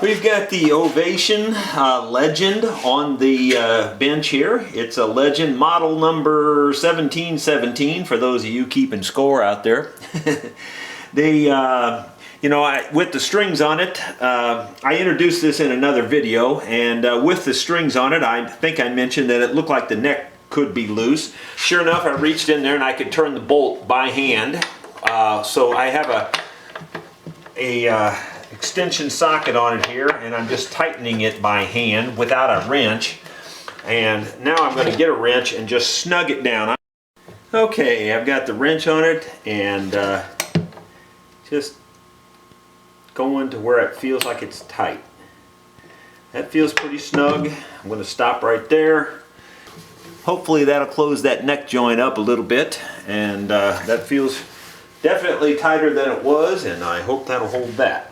We've got the Ovation Legend on the bench here. It's a Legend model number 1717 for those of you keeping score out there. With the strings on it, I introduced this in another video, and with the strings on it, I think I mentioned that it looked like the neck could be loose. Sure enough, I reached in there and I could turn the bolt by hand. So I have a extension socket on it here, and I'm just tightening it by hand without a wrench. And now I'm going to get a wrench and just snug it down. Okay, I've got the wrench on it, and just going to where it feels like it's tight. That feels pretty snug. I'm going to stop right there. Hopefully that'll close that neck joint up a little bit, and that feels definitely tighter than it was, and I hope that'll hold that.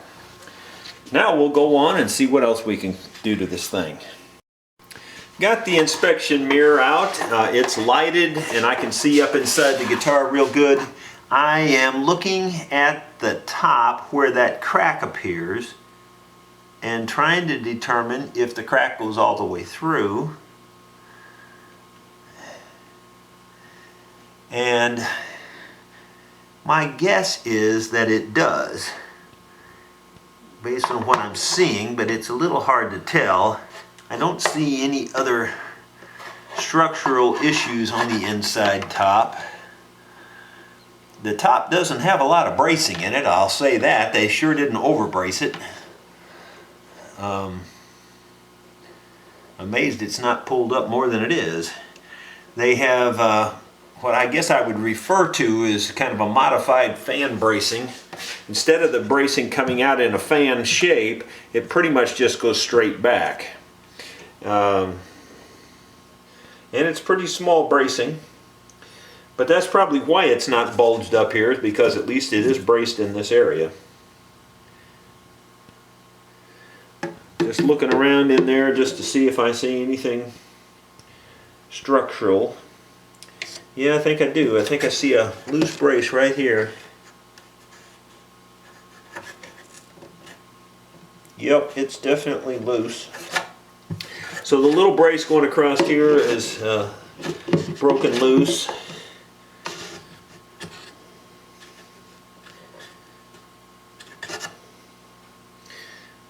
Now we'll go on and see what else we can do to this thing. Got the inspection mirror out. It's lighted and I can see up inside the guitar real good. I am looking at the top where that crack appears and trying to determine if the crack goes all the way through. And my guess is that it does, based on what I'm seeing, but it's a little hard to tell. I don't see any other structural issues on the inside top. The top doesn't have a lot of bracing in it, I'll say that. They sure didn't overbrace it. Amazed it's not pulled up more than it is. They have what I guess I would refer to as kind of a modified fan bracing. Instead of the bracing coming out in a fan shape, it pretty much just goes straight back. And it's pretty small bracing, but that's probably why it's not bulged up here, is because at least it is braced in this area. Just looking around in there just to see if I see anything structural. Yeah, I think I do. I think I see a loose brace right here. Yep, it's definitely loose. So the little brace going across here is broken loose.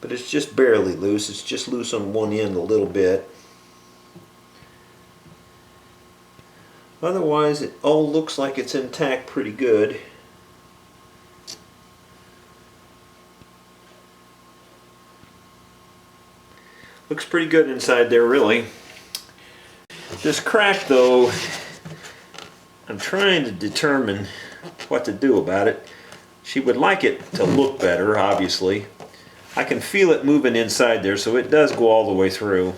But it's just barely loose. It's just loose on one end a little bit. Otherwise, it all looks like it's intact pretty good. Looks pretty good inside there, really. This crack, though, I'm trying to determine what to do about it. She would like it to look better, obviously. I can feel it moving inside there, so it does go all the way through.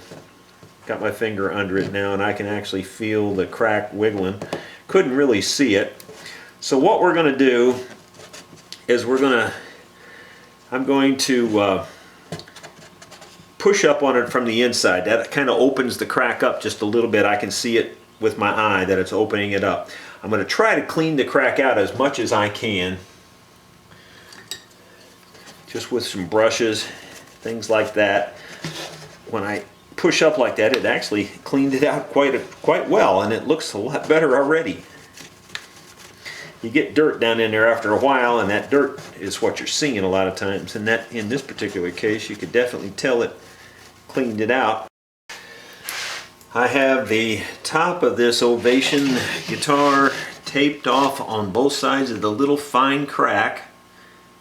Got my finger under it now, and I can actually feel the crack wiggling. Couldn't really see it. So what we're going to do is I'm going to push up on it from the inside. That kind of opens the crack up just a little bit. I can see it with my eye that it's opening it up. I'm going to try to clean the crack out as much as I can, just with some brushes, things like that. When I push up like that, it actually cleaned it out quite well, and it looks a lot better already. You get dirt down in there after a while, and that dirt is what you're seeing a lot of times. And that, in this particular case, you could definitely tell it cleaned it out. I have the top of this Ovation guitar taped off on both sides of the little fine crack,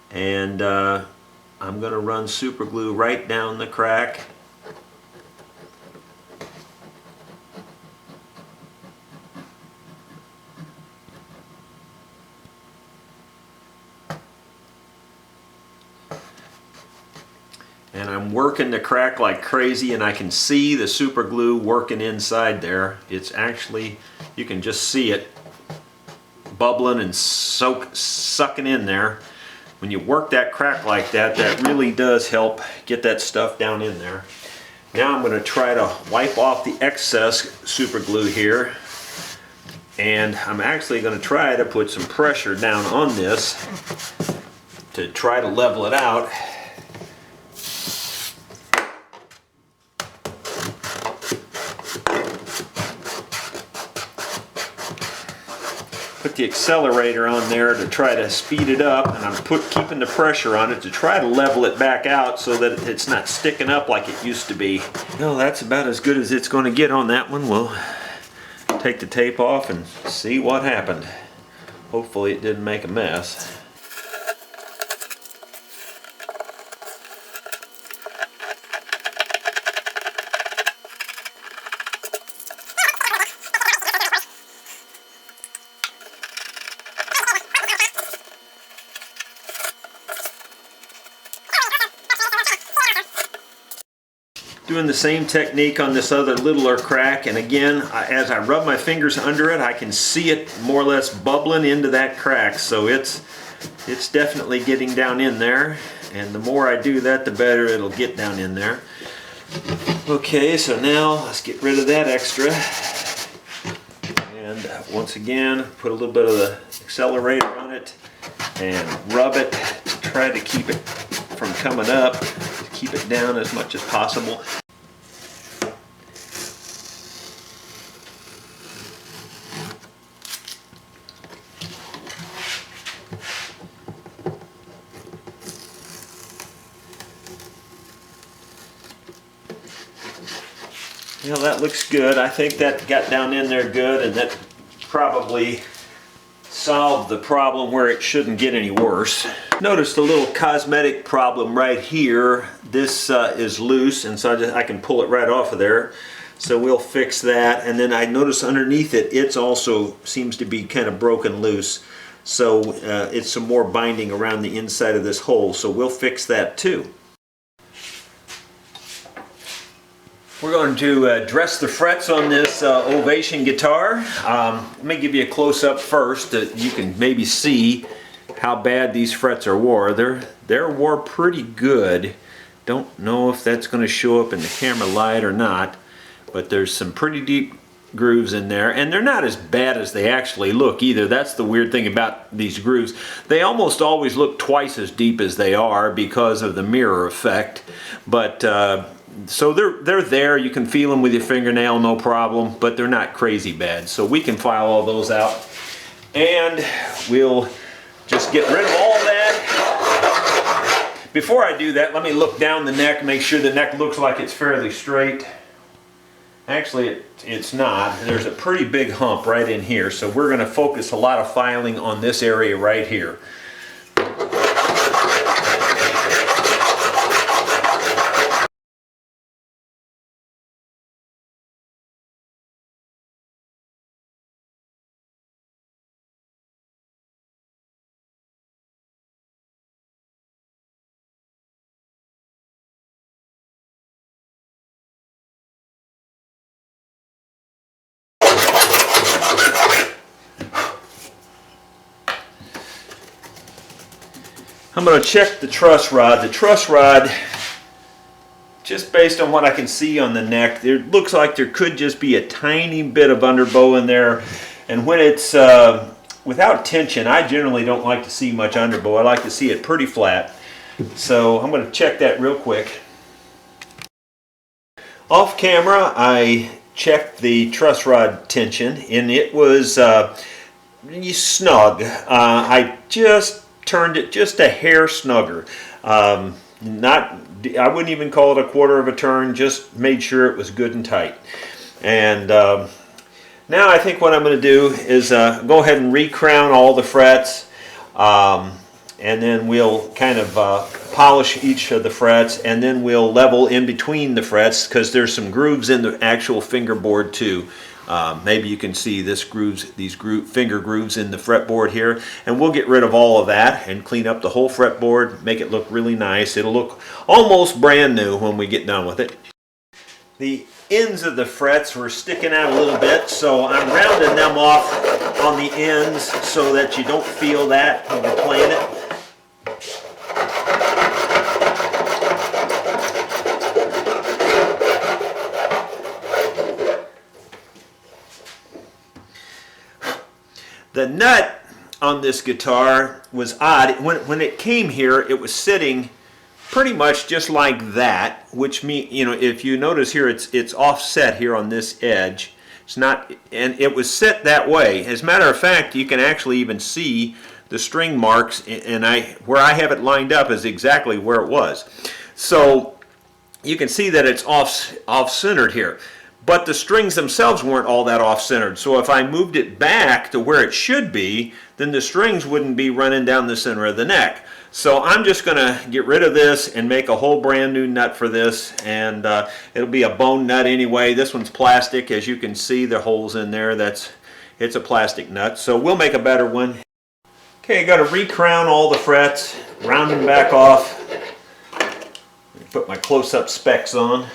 and I'm going to run super glue right down the crack. And I'm working the crack like crazy, and I can see the super glue working inside there. It's actually, you can just see it bubbling and sucking in there. When you work that crack like that, that really does help get that stuff down in there. Now I'm going to try to wipe off the excess super glue here, and I'm actually going to try to put some pressure down on this to try to level it out. put the accelerator on there to try to speed it up, and I'm keeping the pressure on it to try to level it back out so that it's not sticking up like it used to be. Well, that's about as good as it's going to get on that one. We'll take the tape off and see what happened. Hopefully it didn't make a mess. Doing the same technique on this other littler crack, and again, as I rub my fingers under it, I can see it more or less bubbling into that crack. So it's definitely getting down in there, and the more I do that, the better it'll get down in there. Okay, so now let's get rid of that extra, and once again, put a little bit of the accelerator on it and rub it to try to keep it from coming up. Keep it down as much as possible. Well, that looks good. I think that got down in there good, and that probably solved the problem where it shouldn't get any worse. Noticed a little cosmetic problem right here. This is loose, and so I can pull it right off of there. So we'll fix that. And then I notice underneath it, it's also seems to be kind of broken loose. So it's some more binding around the inside of this hole. So we'll fix that too. We're going to dress the frets on this Ovation guitar. Let me give you a close-up first that you can maybe see how bad these frets are wore. They're wore pretty good. Don't know if that's going to show up in the camera light or not, but there's some pretty deep grooves in there, and they're not as bad as they actually look either. That's the weird thing about these grooves. They almost always look twice as deep as they are because of the mirror effect, but so they're there. You can feel them with your fingernail, no problem, but they're not crazy bad. So we can file all those out, and we'll just get rid of all that. Before I do that, let me look down the neck, make sure the neck looks like it's fairly straight. Actually, it's not. There's a pretty big hump right in here, so we're going to focus a lot of filing on this area right here. I'm going to check the truss rod. The truss rod, just based on what I can see on the neck, it looks like there could just be a tiny bit of underbow in there. And when it's without tension, I generally don't like to see much underbow. I like to see it pretty flat. So I'm going to check that real quick. Off camera, I checked the truss rod tension, and it was snug. I just turned it just a hair snugger. I wouldn't even call it a quarter of a turn, just made sure it was good and tight. And now I think what I'm going to do is go ahead and recrown all the frets, and then we'll kind of polish each of the frets, and then we'll level in between the frets because there's some grooves in the actual fingerboard too. Maybe you can see these finger grooves in the fretboard here, and we'll get rid of all of that and clean up the whole fretboard, make it look really nice. It'll look almost brand new when we get done with it. The ends of the frets were sticking out a little bit, so I'm rounding them off on the ends so that you don't feel that when you're playing it. The nut on this guitar was odd. When it came here, it was sitting pretty much just like that, which means, you know, if you notice here, it's offset here on this edge. It's not, and it was set that way. As a matter of fact, you can actually even see the string marks, and where I have it lined up is exactly where it was. So you can see that it's off-centered here. But the strings themselves weren't all that off-centered. So if I moved it back to where it should be, then the strings wouldn't be running down the center of the neck. So I'm just going to get rid of this and make a whole brand new nut for this, and it'll be a bone nut anyway. This one's plastic, as you can see the holes in there. It's a plastic nut, so we'll make a better one. Okay, got to recrown all the frets, round them back off. Put my close-up specs on.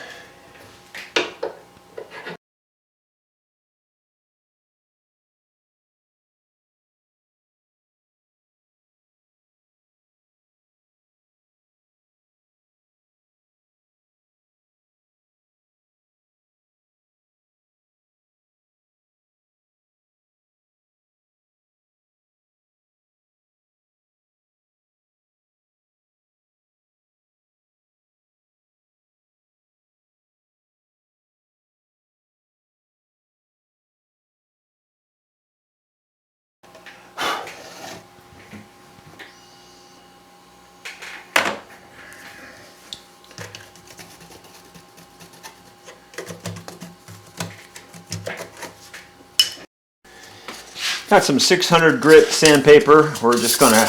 Got some 600 grit sandpaper. We're just going to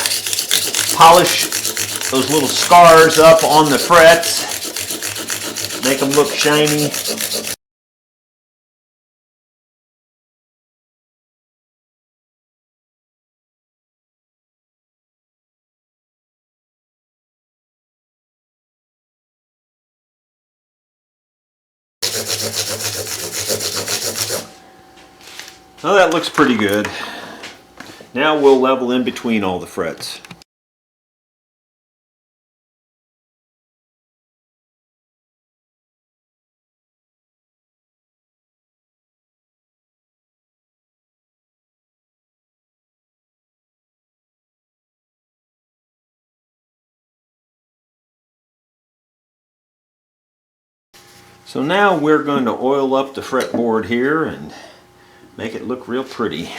polish those little scars up on the frets, make them look shiny. Well, that looks pretty good. Now we'll level in between all the frets. So now we're going to oil up the fretboard here and make it look real pretty.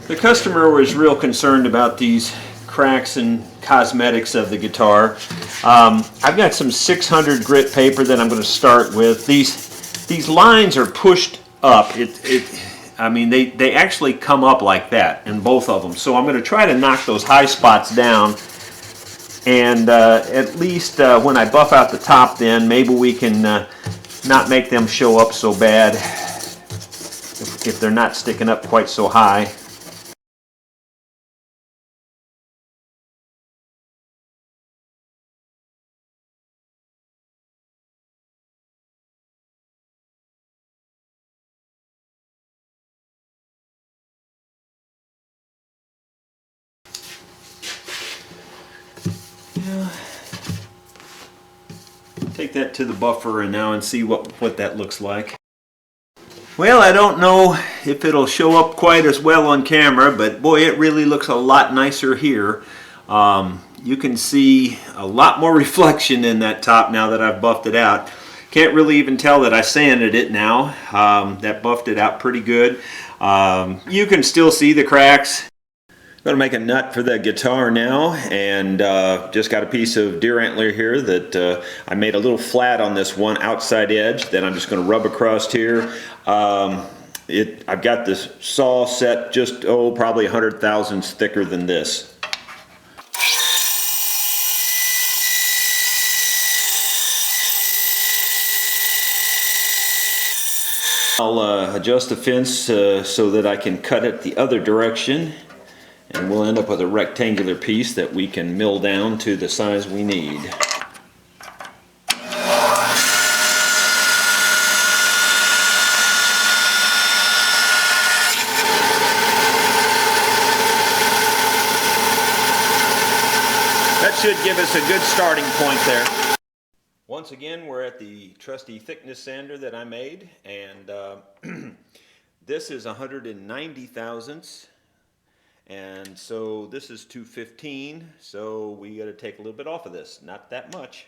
The customer was real concerned about these cracks and cosmetics of the guitar. I've got some 600 grit paper that I'm going to start with. These lines are pushed up. I mean, they actually come up like that in both of them. So I'm going to try to knock those high spots down. And at least when I buff out the top, then maybe we can not make them show up so bad if they're not sticking up quite so high. Take that to the buffer and now and see what that looks like. Well, I don't know if it'll show up quite as well on camera, but boy, it really looks a lot nicer here. You can see a lot more reflection in that top now that I've buffed it out. Can't really even tell that I sanded it now. That buffed it out pretty good. You can still see the cracks. I'm going to make a nut for the guitar now, and just got a piece of deer antler here that I made a little flat on this one outside edge that I'm just going to rub across here. I've got this saw set just, probably 100 thousandths thicker than this. I'll adjust the fence so that I can cut it the other direction. And we'll end up with a rectangular piece that we can mill down to the size we need. That should give us a good starting point there. Once again, we're at the trusty thickness sander that I made, and this is 190 thousandths. And so this is 215, so we got to take a little bit off of this, not that much.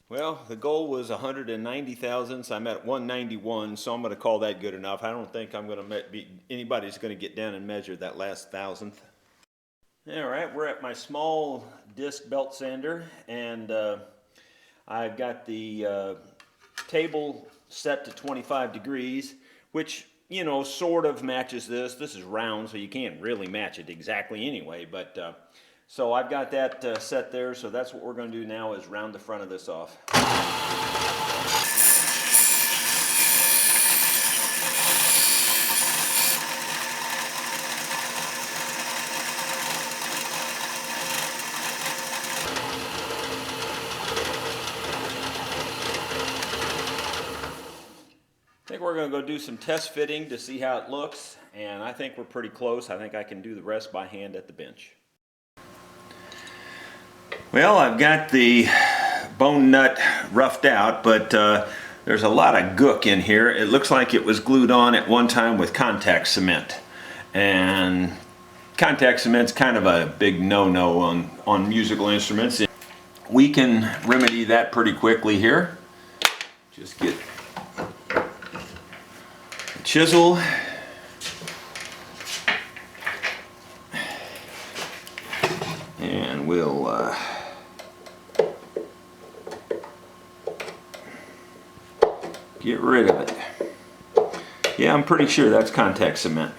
Well, the goal was 190 thousandths. I'm at 191, so I'm going to call that good enough. I don't think I'm going to be anybody's going to get down and measure that last thousandth. All right, we're at my small disc belt sander, and I've got the table set to 25 degrees, which, you know, sort of matches this. This is round, so you can't really match it exactly anyway, but so I've got that set there, so that's what we're going to do now is round the front of this off. I think we're going to go do some test fitting to see how it looks, and I think we're pretty close. I think I can do the rest by hand at the bench. Well, I've got the bone nut roughed out, but there's a lot of gook in here. It looks like it was glued on at one time with contact cement, and contact cement's kind of a big no-no on musical instruments. We can remedy that pretty quickly here. Just get a chisel. And we'll get rid of it. Yeah, I'm pretty sure that's contact cement.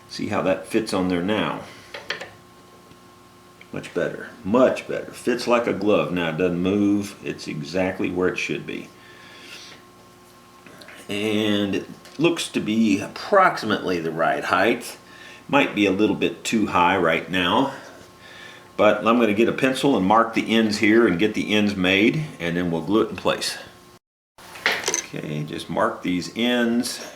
See how that fits on there now. Much better, much better. Fits like a glove. Now it doesn't move. It's exactly where it should be. And it looks to be approximately the right height. Might be a little bit too high right now. But I'm going to get a pencil and mark the ends here and get the ends made, and then we'll glue it in place. Okay, just mark these ends.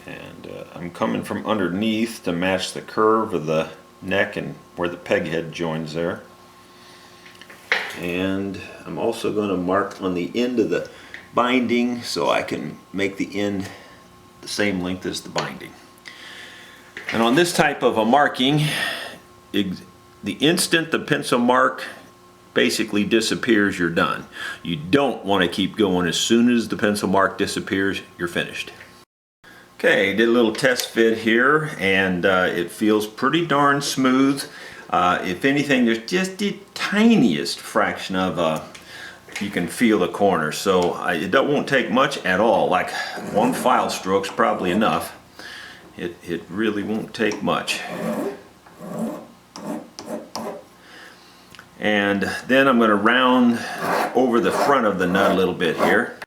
And I'm coming from underneath to match the curve of the neck and where the peg head joins there. And I'm also going to mark on the end of the binding so I can make the end the same length as the binding. And on this type of a marking, the instant the pencil mark basically disappears, you're done. You don't want to keep going. As soon as the pencil mark disappears, you're finished. Okay, did a little test fit here, and it feels pretty darn smooth. If anything, there's just the tiniest fraction of you can feel the corner, so it won't take much at all. Like one file stroke's probably enough. It really won't take much. And then I'm going to round over the front of the nut a little bit here.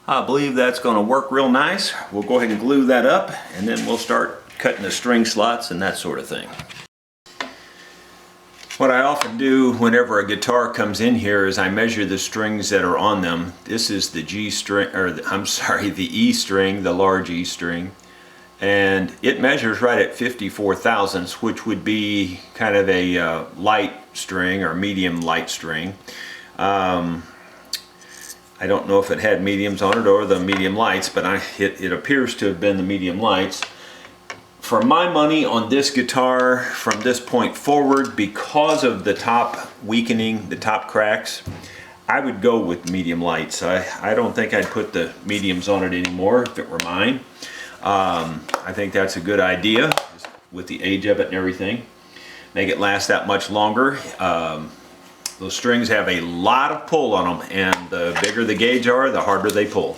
I believe that's going to work real nice. We'll go ahead and glue that up, and then we'll start cutting the string slots and that sort of thing. What I often do whenever a guitar comes in here is I measure the strings that are on them. This is the G string, or the E string, the large E string, and it measures right at 54 thousandths, which would be kind of a light string or medium light string. I don't know if it had mediums on it or the medium lights, but it appears to have been the medium lights. For my money on this guitar, from this point forward, because of the top weakening, the top cracks, I would go with medium lights. I don't think I'd put the mediums on it anymore if it were mine. I think that's a good idea with the age of it and everything. Make it last that much longer. Those strings have a lot of pull on them, and the bigger the gauge are, the harder they pull.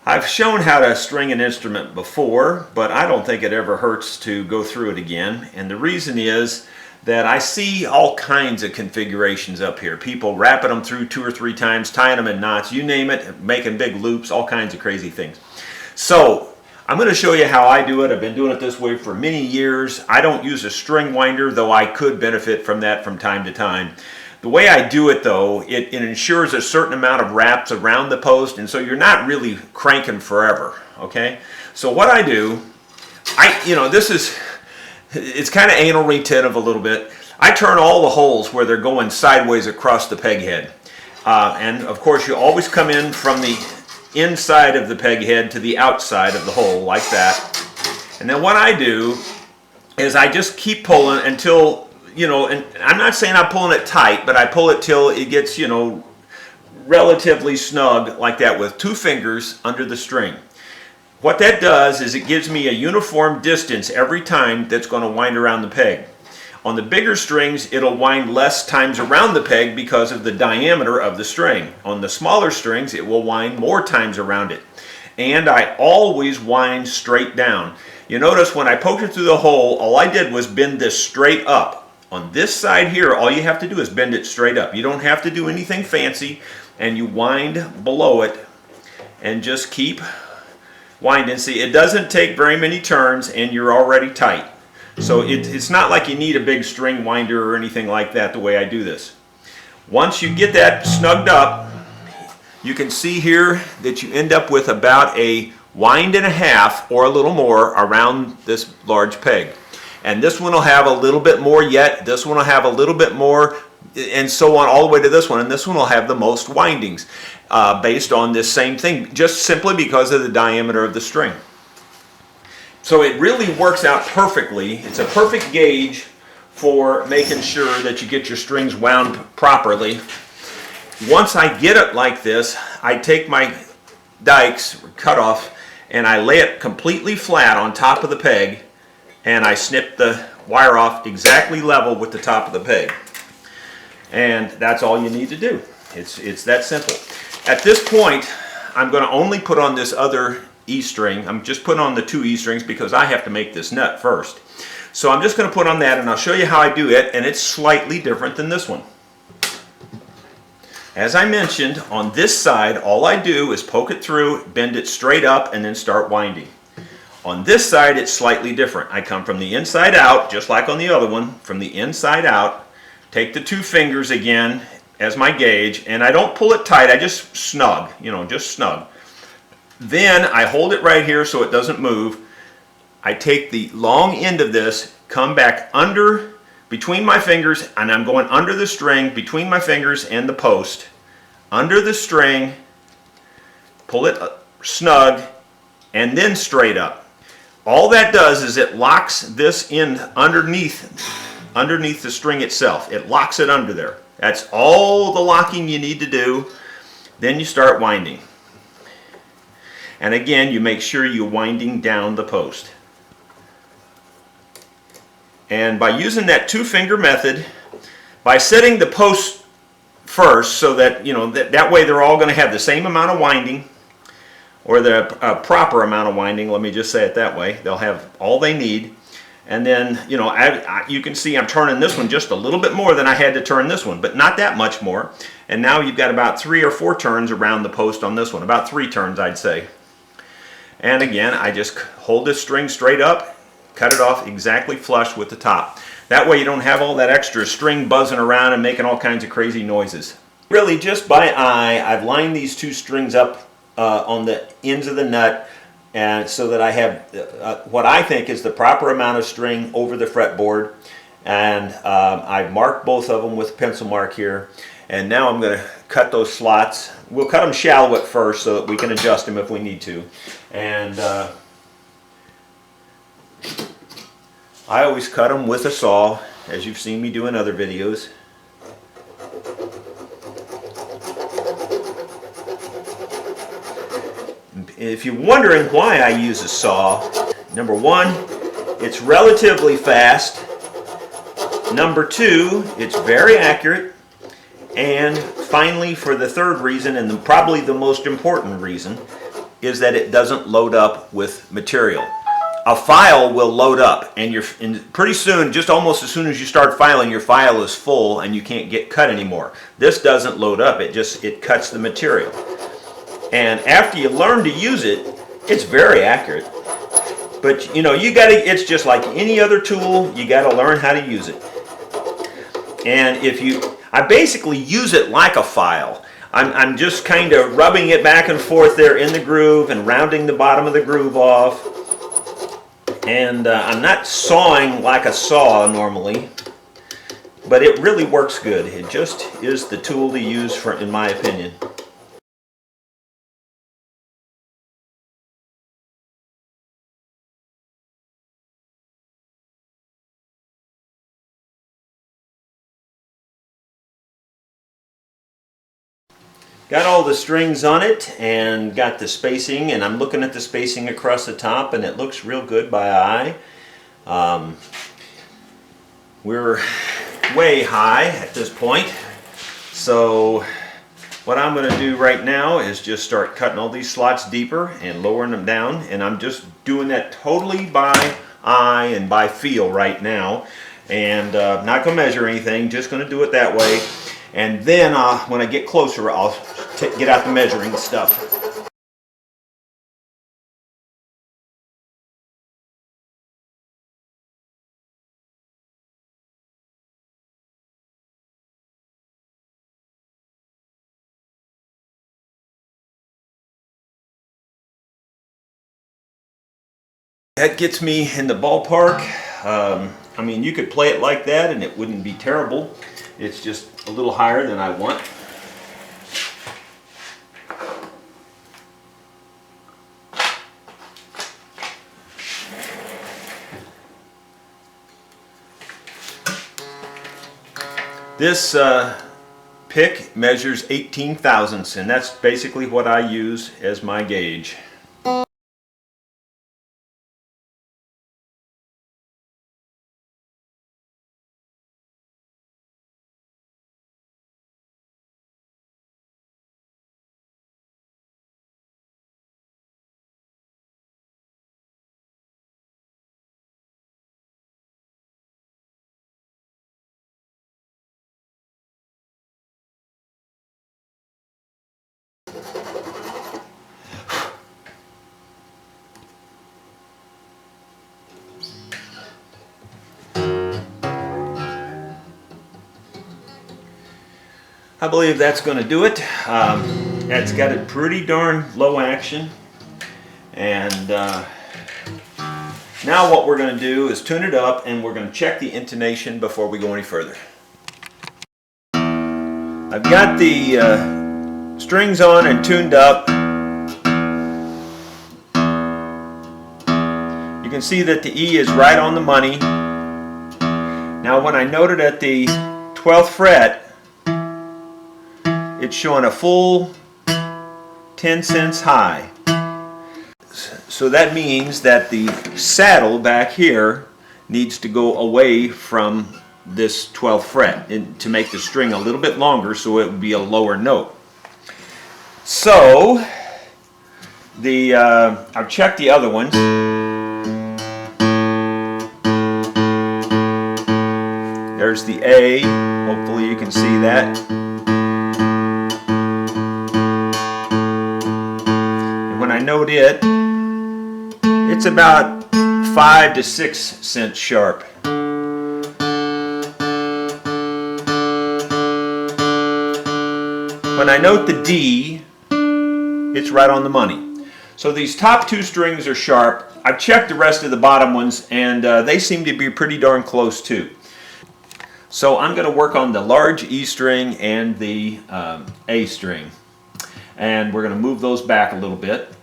I've shown how to string an instrument before, but I don't think it ever hurts to go through it again. And the reason is that I see all kinds of configurations up here. People wrapping them through 2 or 3 times, tying them in knots, you name it, making big loops, all kinds of crazy things. So I'm going to show you how I do it. I've been doing it this way for many years. I don't use a string winder, though I could benefit from that from time to time. The way I do it, though, it ensures a certain amount of wraps around the post, and so you're not really cranking forever, okay? So what I do, it's kind of anal retentive a little bit. I turn all the holes where they're going sideways across the peg head. And of course you always come in from the inside of the peg head to the outside of the hole like that. And then what I do is I just keep pulling until, and I'm not saying I'm pulling it tight, but I pull it till it gets, relatively snug like that with 2 fingers under the string. What that does is it gives me a uniform distance every time that's going to wind around the peg. On the bigger strings, it'll wind less times around the peg because of the diameter of the string. On the smaller strings, it will wind more times around it. And I always wind straight down. You notice when I poked it through the hole, all I did was bend this straight up. On this side here, all you have to do is bend it straight up. You don't have to do anything fancy, and you wind below it and just keep winding. See, it doesn't take very many turns and you're already tight. So it's not like you need a big string winder or anything like that the way I do this. Once you get that snugged up, you can see here that you end up with about a wind and a half or a little more around this large peg. And this one will have a little bit more yet, this one will have a little bit more, and so on all the way to this one, and this one will have the most windings based on this same thing, just simply because of the diameter of the string. So it really works out perfectly. It's a perfect gauge for making sure that you get your strings wound properly. Once I get it like this, I take my dikes, cut off, and I lay it completely flat on top of the peg, and I snip the wire off exactly level with the top of the peg. And that's all you need to do. It's that simple. At this point, I'm going to only put on this other E string. I'm just putting on the 2 E strings because I have to make this nut first. So I'm just going to put on that, and I'll show you how I do it, and it's slightly different than this one. As I mentioned, on this side, all I do is poke it through, bend it straight up, and then start winding. On this side, it's slightly different. I come from the inside out, just like on the other one, from the inside out, take the 2 fingers again as my gauge, and I don't pull it tight, I just snug, just snug. Then I hold it right here so it doesn't move. I take the long end of this, come back under, between my fingers, and I'm going under the string, between my fingers and the post, under the string, pull it snug, and then straight up. All that does is it locks this end underneath the string itself. It locks it under there. That's all the locking you need to do. Then you start winding. And again, you make sure you're winding down the post. And by using that 2-finger method, by setting the post first so that, that way they're all going to have the same amount of winding, or the proper amount of winding, let me just say it that way. They'll have all they need. And then, you can see I'm turning this one just a little bit more than I had to turn this one, but not that much more. And now you've got about 3 or 4 turns around the post on this one, about 3 turns I'd say. And again, I just hold this string straight up, cut it off exactly flush with the top. That way you don't have all that extra string buzzing around and making all kinds of crazy noises. Really, just by eye, I've lined these 2 strings up on the ends of the nut, and so that I have what I think is the proper amount of string over the fretboard. And I've marked both of them with a pencil mark here. And now I'm going to cut those slots. We'll cut them shallow at first so that we can adjust them if we need to. And I always cut them with a saw, as you've seen me do in other videos. If you're wondering why I use a saw, number 1, it's relatively fast. Number 2, it's very accurate. And finally, for the 3rd reason, and probably the most important reason, is that it doesn't load up with material. A file will load up, and pretty soon, just almost as soon as you start filing, your file is full and you can't get cut anymore. This doesn't load up, it cuts the material. And after you learn to use it, it's very accurate. But you know, it's just like any other tool, you gotta learn how to use it. And I basically use it like a file. I'm just kind of rubbing it back and forth there in the groove and rounding the bottom of the groove off. And I'm not sawing like a saw normally, but it really works good. It just is the tool to use, in my opinion. Got all the strings on it and got the spacing, and I'm looking at the spacing across the top, and it looks real good by eye. We're way high at this point, so what I'm going to do right now is just start cutting all these slots deeper and lowering them down, and I'm just doing that totally by eye and by feel right now, and not going to measure anything, just going to do it that way. And then when I get closer, I'll get out the measuring stuff. That gets me in the ballpark. I mean, you could play it like that and it wouldn't be terrible. It's just a little higher than I want. This pick measures 18 thousandths, and that's basically what I use as my gauge. I believe that's going to do it. That's got a pretty darn low action. And now what we're going to do is tune it up, and we're going to check the intonation before we go any further. I've got the strings on and tuned up. You can see that the E is right on the money. Now when I noted at the 12th fret, it's showing a full 10 cents high. So that means that the saddle back here needs to go away from this 12th fret to make the string a little bit longer, so it would be a lower note. So I've checked the other ones. There's the A. Hopefully you can see that. When I note it, it's about 5 to 6 cents sharp. When I note the D, it's right on the money. So these top two strings are sharp. I've checked the rest of the bottom ones, and they seem to be pretty darn close too. So I'm going to work on the large E string and the A string. And we're going to move those back a little bit.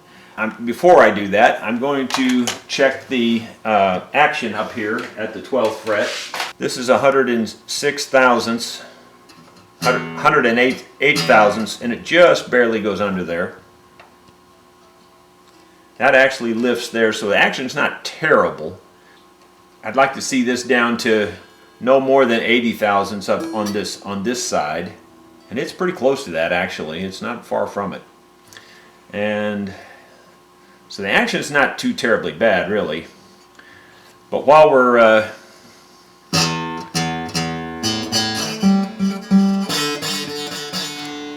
Before I do that, I'm going to check the action up here at the 12th fret. This is 106 thousandths, 108 thousandths, and it just barely goes under there. That actually lifts there, so the action's not terrible. I'd like to see this down to no more than 80 thousandths up on this side. And it's pretty close to that, actually. It's not far from it. And So the action is not too terribly bad, really. But while we're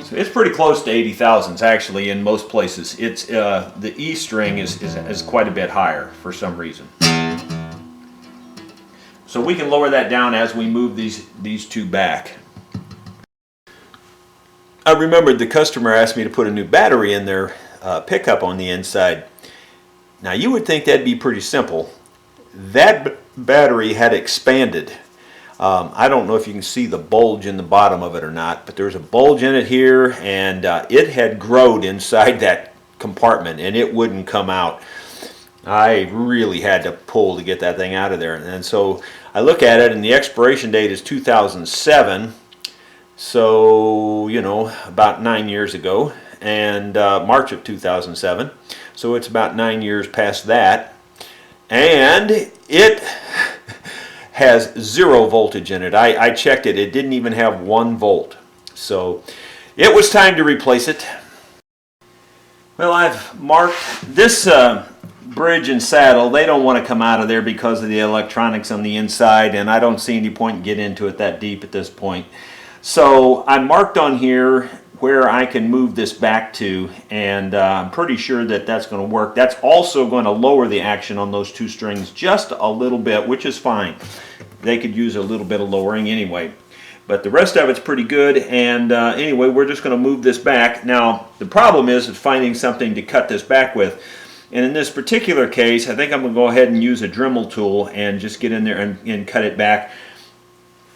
so it's pretty close to 80 thousandths actually in most places. It's the E string is quite a bit higher for some reason. So we can lower that down as we move these two back. I remembered the customer asked me to put a new battery in their pickup on the inside. Now you would think that'd be pretty simple. That battery had expanded. I don't know if you can see the bulge in the bottom of it or not, but there's a bulge in it here, and it had growed inside that compartment and it wouldn't come out. I really had to pull to get that thing out of there. And so I look at it and the expiration date is 2007. So, you know, about 9 years ago, and March of 2007. So it's about 9 years past that. And it has 0 voltage in it. I checked it. It didn't even have 1 volt. So it was time to replace it. Well, I've marked this bridge and saddle. They don't want to come out of there because of the electronics on the inside, and I don't see any point in getting into it that deep at this point. So I marked on here where I can move this back to, and I'm pretty sure that that's going to work. That's also going to lower the action on those 2 strings just a little bit, which is fine. They could use a little bit of lowering anyway. But the rest of it's pretty good, and anyway, we're just going to move this back. Now, the problem is finding something to cut this back with. And in this particular case, I think I'm going to go ahead and use a Dremel tool and just get in there and cut it back.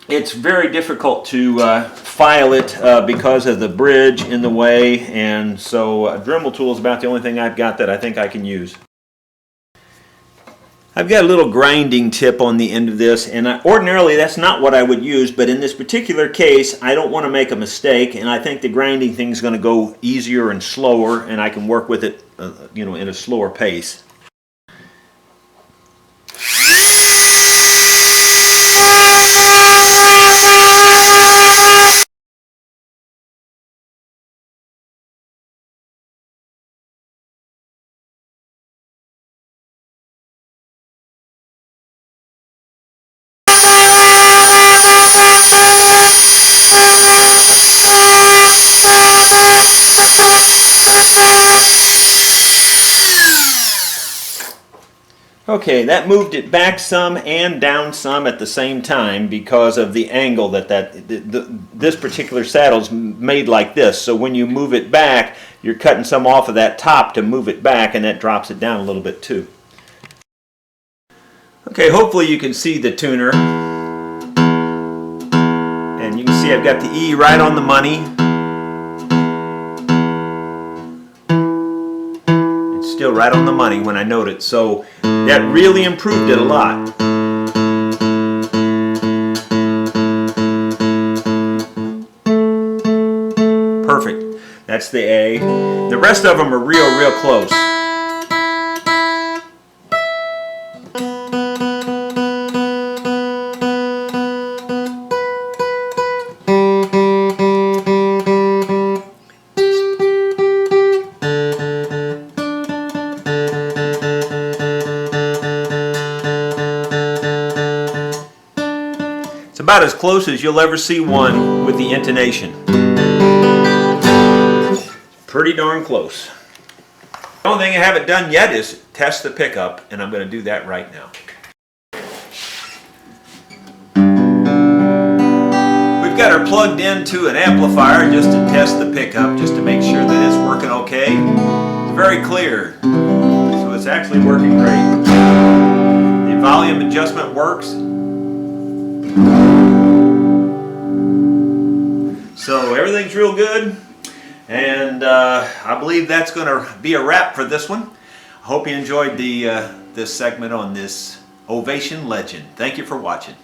It's very difficult to file it because of the bridge in the way, and so a Dremel tool is about the only thing I've got that I think I can use. I've got a little grinding tip on the end of this, and ordinarily that's not what I would use, but in this particular case I don't want to make a mistake, and I think the grinding thing is going to go easier and slower, and I can work with it you know, in a slower pace. Okay, that moved it back some and down some at the same time because of the angle that this particular saddle's made like this. So when you move it back, you're cutting some off of that top to move it back, and that drops it down a little bit too. Okay, hopefully you can see the tuner. And you can see I've got the E right on the money. Still right on the money when I note it, so that really improved it a lot. Perfect. That's the A. The rest of them are real close. It's about as close as you'll ever see one with the intonation. Pretty darn close. The only thing I haven't done yet is test the pickup, and I'm going to do that right now. We've got her plugged into an amplifier just to test the pickup, just to make sure that it's working okay. It's very clear, so it's actually working great. The volume adjustment works. So everything's real good, and I believe that's going to be a wrap for this one. I hope you enjoyed this segment on this Ovation Legend. Thank you for watching.